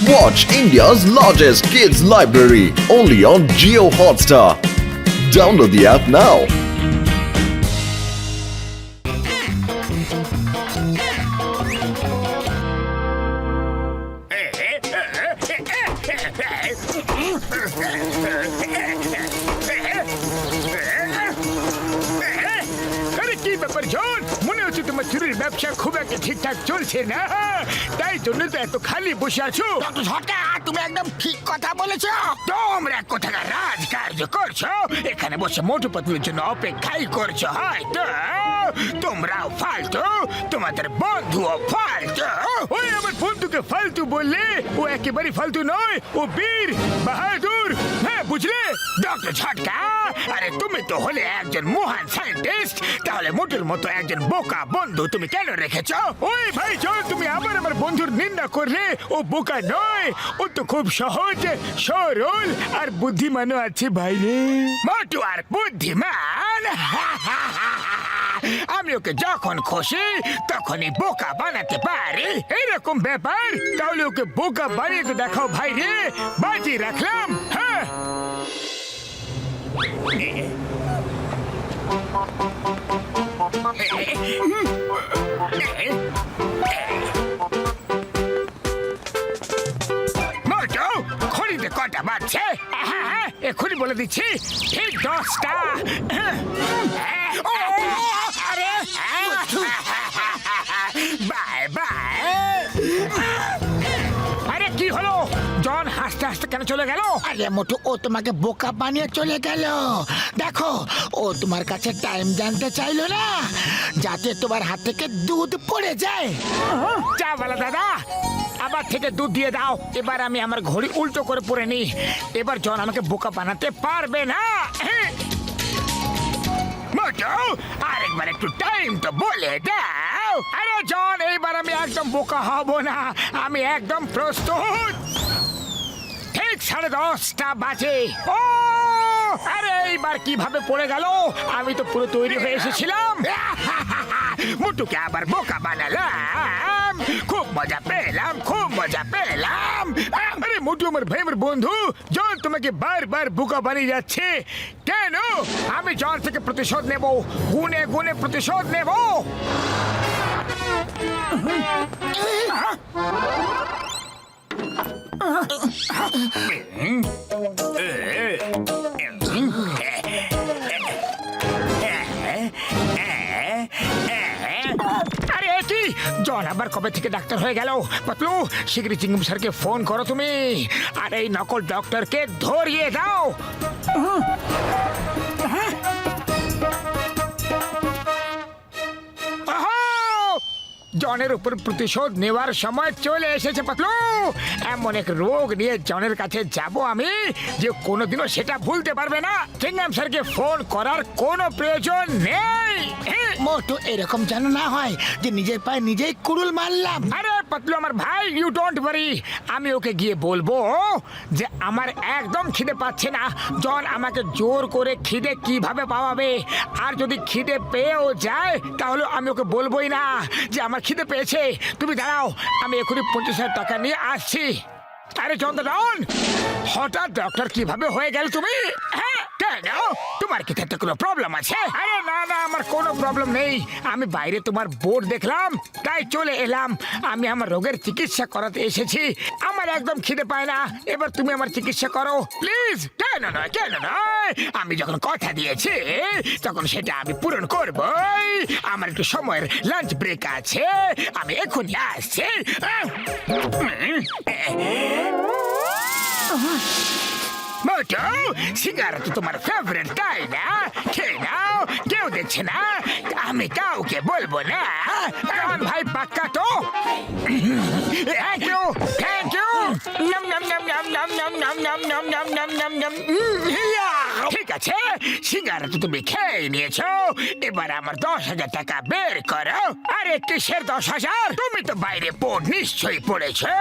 Watch India's largest kids library only on Jio Hotstar. Download the app now. আরে কি ব্যাপার জন, মনে হচ্ছে তোমার চুরির ব্যবসা খুব একটা ঠিকঠাক চলছে না, তাই জন্য তো এত খালি বসে আছো। ডক্টর ঝটকা, তুমি একদম ঠিক কথা বলেছো। তোমরা কোথাকার রাজকার্য করছো, এখানে বসে মোটু পাতলুর জন্য অপেক্ষাই করছো হয়তো। তোমরাও ফালতু, তোমাদের বন্ধুও ফালতু। ওই আমার বন্ধুকে ফালতু বললে, ও একেবারে ফালতু নয়, ও বীর বাহাদুর। হ্যাঁ বুঝলে ডক্টর ঝটকা, আরে তুমি তো হলে একজন মহান সায়েন্টিস্ট, তাহলে মোটুর মতো একজন বোকা বন্ধু তুমি কেন রেখেছো? ওই ভাই চল, তুমি আবার আমার বন্ধুর নিন্দা করলে। ও বোকা নয়, ও তো খুব সহজ সরল আর বুদ্ধিমানও আছে ভাই রে। মোটু আর বুদ্ধিমান, আমি ওকে যখন খুশি তখনই বোকা বানাতে পারি, এরকম ব্যাপার। তাহলে ওকে বোকা বানিয়ে তো দেখাও ভাই রে, বাজি রাখলাম। হ্যাঁ মোটু, ঘড়িতে কটা বাজছে? এক্ষুনি বলে দিচ্ছি, ঠিক 10টা। আরে বাই বাই। আরে কি হলো জন, হাসতে হাসতে কেন চলে গেল? আরে মোটু, ও তোমাকে বোকা বানিয়ে চলে গেল। দেখো, ও তোমার কাছে টাইম জানতে চাইলো না, যাতে তোমার হাত থেকে দুধ পড়ে যায়। চা বলা দাদা, আবার থেকে দুধ দিয়ে দাও। এবার আমি আমার ঘড়ি উল্টো করে পরে নি। এবার জন আমাকে বোকা বানাতে পারবে না। মোটু, আরেকবার একটু টাইম তো বলে দাও। আরে জন, এইবার আমি একদম বোকা হব না, আমি একদম প্রস্তুত। ঠিক 10:30 বাজে। ও আরে এইবার কিভাবে পড়ে গেল? আমি তো পুরো তৈরি হয়ে এসেছিলাম। মোটুকে আবার বোকা বানালাম, খুব মজা পেলাম, খুব মজা পেলাম। আরে মোটু আমার ভাই, আমার বন্ধু জন তোমাকে বারবার বোকা বানিয়ে যাচ্ছে কেন? আমি জন থেকে প্রতিশোধ নেব, গুনে গুনে প্রতিশোধ নেব। আরে কি জন আবার কবে থেকে ডাক্তার হয়ে গেল? পাতলু, শিগগিরই চিঙ্গুম স্যারকে ফোন করো তুমি, আর এই নকল ডক্টরকে ধরিয়ে দাও। জনের উপর প্রতিশোধ নেওয়ার সময় চলে এসেছে পাতলু। এমন এক রোগ নিয়ে জনের কাছে যাব আমি যে কোনোদিনও সেটা ভুলতে পারবে না। চিঙ্গাম স্যারকে ফোন করার কোনো প্রয়োজন নেই। মোটু, এরকম যেন না হয় যে নিজের পায়ে নিজেই কুড়ুল মারলাম। আরে পাতলু আমার ভাই, ইউ ডোন্ট ওয়ারি, আমি ওকে গিয়ে বলবো যে আমার একদম খিদে পাচ্ছে না। জন আমাকে জোর করে খিদে কিভাবে পাওয়াবে? আর যদি খিদে পেয়েও যায় তাহলে আমি ওকে বলবোই না যে আমার খিদে পেয়েছে। তুমি দাঁড়াও, আমি এখনই 50,000 টাকা নিয়ে আসছি। আরে চন্দ্রন, হঠাৎ ডক্টর কিভাবে হয়ে গেল তুমি? হ্যাঁ কেন, তোমার কি তাতে কোনো প্রবলেম আছে? আরে না না, আমার কোনো প্রবলেম নেই। আমি বাইরে তোমার বোর্ড দেখলাম তাই চলে এলাম। আমি আমার রোগের চিকিৎসা করাতে এসেছি, আমার একদম খিদে পায় না। এবার তুমি আমার চিকিৎসা করো প্লিজ। কেন নয়, কেন নয়, আমি যখন কথা দিয়েছি তখন সেটা আমি পূরণ করবই। আমার একটু সময়ের লাঞ্চ ব্রেক আছে, আমি এখনই আসছি। মোটু, সিগারেট তো তোমার ফেভারিট তাই না? খেয়ে নাও, কেউ দেখছে না, আমি কাউকে বলবো না। কারণ ভাই পাক্কা তো। Thank you, thank you. নাম নাম নাম নাম নাম নাম নাম নাম নাম নাম নাম নাম নাম। ঠিক আছে, সিগারেট তুমি খেয়ে নিয়েছো, এবার আমার 10,000 টাকা বের করো। আরে কিসের 10,000? তুমি তো বাইরে বোর্ড নিশ্চয়ই পড়েছো,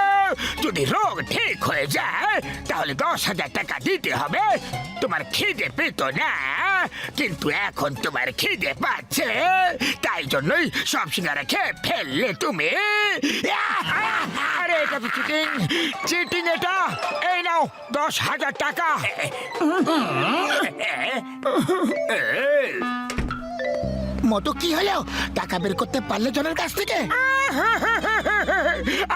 যদি রোগ ঠিক হয়ে যায় তাহলে 10,000 টাকা দিতে হবে। তোমার খিদে পেত না, কিন্তু এখন তোমার খিদে পাচ্ছে, তাই জন্যই সব সিঙ্গারা খেয়ে ফেললে তুমি। আরে এটা তো চিটিং, চিটিং এটা। এই নাও 10,000 টাকা। মোটু কি হলো, টাকা বের করতে পারলে জনের কাছ থেকে?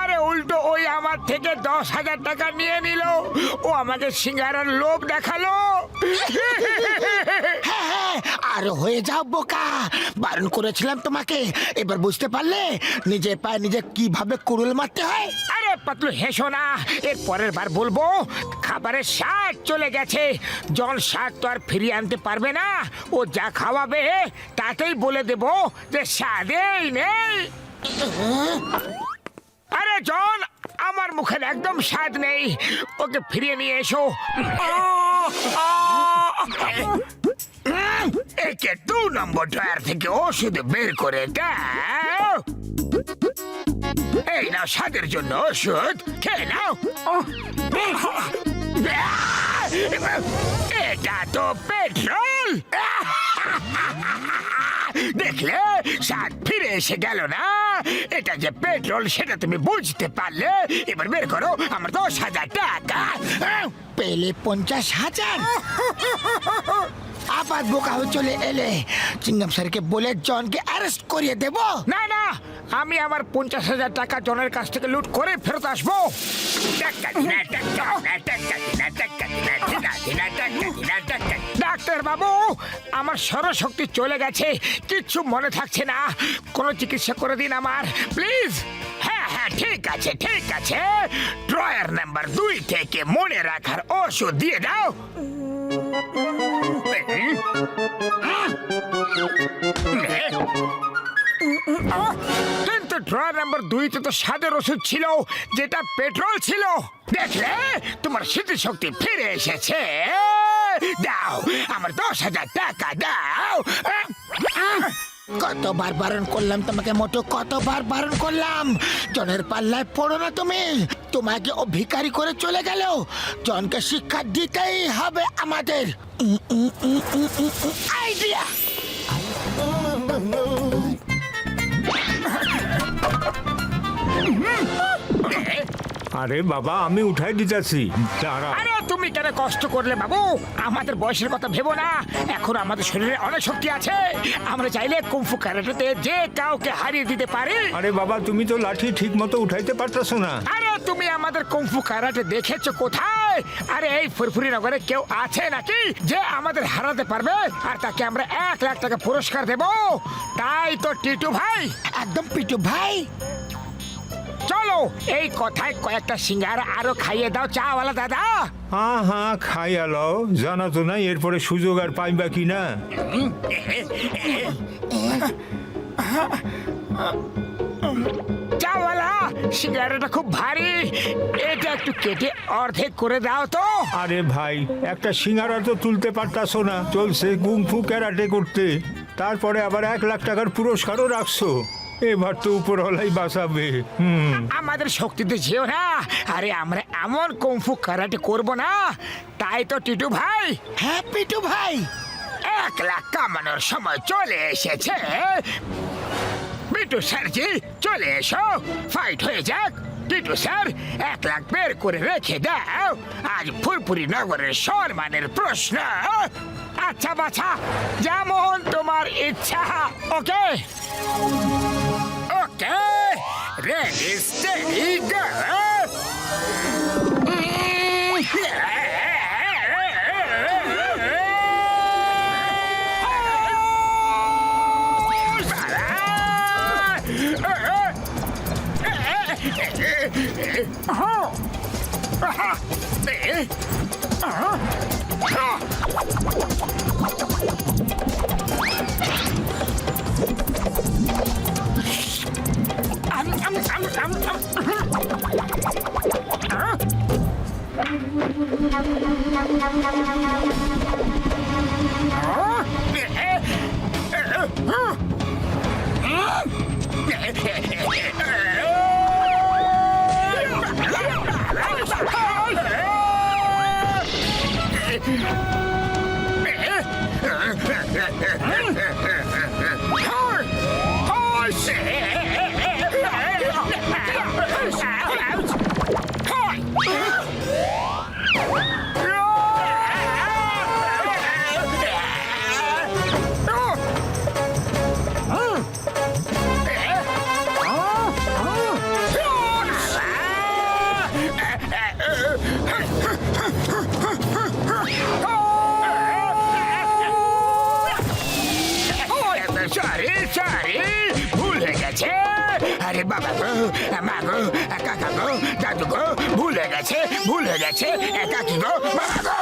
আরে উল্টো ওই আমার থেকে 10,000 টাকা নিয়ে নিল। ও আমাকে সিঙ্গারার লোভ দেখালো। হ্যাঁ, আর হয়ে যাও বোকা, বারণ করেছিলাম তোমাকে, এবার বুঝতে পারলে নিজে পায়ে নিজে কিভাবে কুড়ুল মারতে হয়? আরে পাতলু হেসো না, এর পরের বার বলবো খাবারের স্বাদ চলে গেছে। জন স্বাদ তো আর ফিরিয়ে আনতে পারবে না। ও যা খাওয়াবে তাতেই বলে দেব যে স্বাদেই নেই। আরে জন, আমার মুখের একদম স্বাদ নেই, ওকে ফিরিয়ে নিয়ে এসো। একে 2 নম্বর ড্রয়ার থেকে ওষুধ বের করে দাও। এই নাও স্বাদের জন্য ওষুধ, খেয়ে নাও। এটা তো পেট্রোল। দেখলে, স্বাদ ফিরে এসে গেল না? এটা যে পেট্রোল সেটা তুমি বুঝতে পারলে। এবার বের করো আমার 10,000 টাকা। পেলে 50,000? আবার বোকা হয়ে চলে এলে। চিংগাম স্যারকে বলে জনকে অ্যারেস্ট করিয়ে দেব। না না, আমি আমার 50,000 টাকা জনের কাছ থেকে লুট করে ফেরত আসবো। ডাক্তার বাবু, আমার সৌরশক্তি চলে গেছে, কিচ্ছু মনে থাকছে না। কোনো চিকিৎসা করে দিন আমার, প্লিজ। হ্যাঁ হ্যাঁ, ঠিক আছে ঠিক আছে। ড্রয়ার নাম্বার 2 থেকে মনে রাখার ওষুধ দিয়ে দাও। কিন্তু ড্রয়ার নাম্বার 2-তে তো স্বাদের ওষুধ ছিল, যেটা পেট্রোল ছিল। দেখলে, তোমার স্মৃতিশক্তি ফিরে এসেছে। দাও আমার 10,000 টাকা দাও। কতবার বারণ করলাম তোমাকে মোটু, কতবার বারণ করলাম। জনের পাল্লায় পড়ো না তুমি। তোমাকে ও ভিখারি করে চলে গেল, জনকে শিক্ষা দিতেই হবে আমাদের। আইডিয়া। আরে বাবা, আমি উঠাই দিতেছি, দাঁড়া। আরে তুমি কেন কষ্ট করলে বাবু? আমাদের বয়সের কথা ভেবো না, এখন আমাদের শরীরে অনেক শক্তি আছে। আমরা চাইলে কুংফু ক্যারাটেতে যে কাউকে হারিয়ে দিতে পারি। আরে বাবা, তুমি তো লাঠি ঠিক মতো উঠাইতে পারতেছো না। আরে তুমি আমাদের কুংফু ক্যারাটে দেখেছো কোথায়? আরে এই ফুরফুরি নগরে কেউ আছে নাকি যে আমাদের হারাতে পারবে? আর তাকে আমরা 1,00,000 টাকা পুরস্কার দেব। তাই তো টিটু ভাই। একদম পিটু ভাই। চলো, এই কথায় কয়েকটা সিঙ্গারা আরো খাইয়ে দাও চাওয়ালা দাদা। হ্যাঁ হ্যাঁ, খাইয়া লও, জানা তো নাই এরপরে সুযোগ আর পাইবা কি না। চাওয়ালা, সিঙ্গারাটা খুব ভারী, এটা একটু কেটে অর্ধেক করে দাও তো। আরে ভাই, একটা সিঙ্গারা তো তুলতে পারতাছো না, চলছে কুংফু ক্যারাটে করতে, তারপরে আবার 1,00,000 টাকার পুরস্কারও রাখছো। এবার তো উপরওয়ালাই বাঁচাবে। আমাদের শক্তিতে যেও না। আরে আমরা এমন কুংফু ক্যারাটে করব না। তাই তো টিটু ভাই। হ্যাঁ পিটু ভাই। 1,00,000 কামানোর সময় চলে এসেছে। বিটু স্যারজি, চলে এসো, ফাইট হয়ে যাক। টিটু স্যার, 1,00,000 বের করে রেখে দাও। আজ ফুরফুরি নগরের সম্মানের প্রশ্ন। আচ্ছা বাছা, যেমন তোমার ইচ্ছা। Okay okay, ready steady go. Sorry sorry ভুল হয়ে গেছে। আরে বাবা গো, মা গো, কাকা গো, দাদু গো, ভুল হয়ে গেছে, ভুল হয়ে গেছে, কাকি গো, বাবা গো।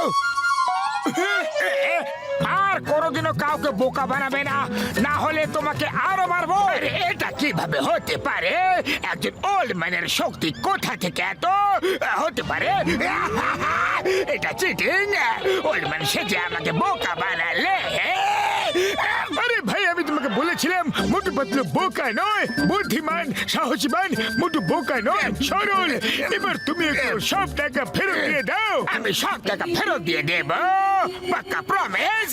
আর কোনোদিনও কাউকে বোকা বানাবে না, না হলে তোমাকে আরো মারবো। আরে এটা কিভাবে হতে পারে? একজন ওল্ড ম্যানের শক্তি কোথা থেকে এত হতে পারে? এটা চিটিং। ওল্ড ম্যান সেজে আমাকে বোকা বানালে। আরে ভাই, আমি তোমাকে বলেছিলাম মোটু পাতলু বোকা নয়, বুদ্ধিমান সাহসীবান। মোটু বোকা নয়, সরল। এবার তুমি একটু সব টাকা ফেরত দিয়ে দাও। আমি সব টাকা ফেরত দিয়ে দেব, পাক্কা promise.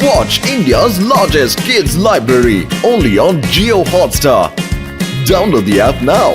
Watch India's largest kids library only on Geo Hotstar. Download the app now.